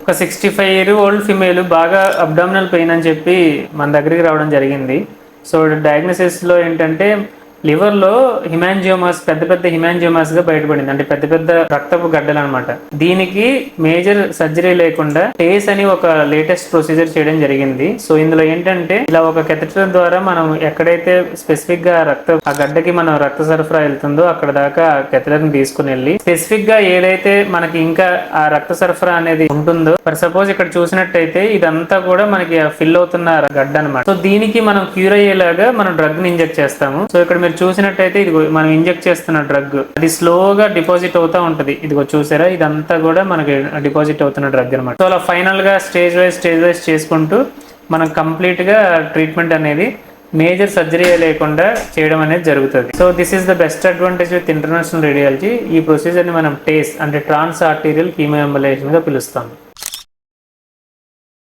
ఒక 65-year-old female బాగా abdominal pain అని చెప్పి మన దగ్గరికి రావడం జరిగింది. సో డయాగ్నోసిస్లో ఏంటంటే లివర్లో హిమాంజియోమాస్, పెద్ద పెద్ద హిమాంజియోమాస్గా బయటపడింది. అంటే పెద్ద పెద్ద రక్తపు గడ్డలు అనమాట. దీనికి మేజర్ సర్జరీ లేకుండా టేస్ అని ఒక లేటెస్ట్ ప్రొసీజర్ చేయడం జరిగింది. సో ఇందులో ఏంటంటే ఇలా ఒక కెథెటర్ ద్వారా మనం ఎక్కడైతే స్పెసిఫిక్ గా ఆ గడ్డకి మనం రక్త సరఫరా వెళ్తుందో అక్కడ దాకా కెథెటర్ ని తీసుకుని వెళ్ళి స్పెసిఫిక్ గా ఏదైతే మనకి ఇంకా ఆ రక్త సరఫరా అనేది ఉంటుందో, ఫర్ సపోజ్ ఇక్కడ చూసినట్టయితే ఇదంతా కూడా మనకి ఫిల్ అవుతున్న గడ్డ అనమాట. సో దీనికి మనం క్యూర్ అయ్యేలాగా మనం డ్రగ్ ని ఇంజెక్ట్ చేస్తాము. సో ఇక్కడ మీరు చూసినట్టయితే ఇది మనం ఇంజెక్ట్ చేస్తున్న డ్రగ్ అది స్లోగా డిపాజిట్ అవుతా ఉంటది. ఇదిగో చూసారా, ఇదంతా కూడా మనకి డిపాజిట్ అవుతున్న డ్రగ్ అనమాట. సో అలా ఫైనల్ గా స్టేజ్ వైజ్ చేసుకుంటూ మనం కంప్లీట్ గా ట్రీట్మెంట్ అనేది మేజర్ సర్జరీ లేకుండా చేయడం అనేది జరుగుతుంది. So this is the best advantage with international radiology. ఈ ప్రొసీజర్ ని మనం టేస్ అంటే ట్రాన్స్ ఆర్టీరియల్ కీమో ఎంబలేషన్ గా పిలుస్తాం.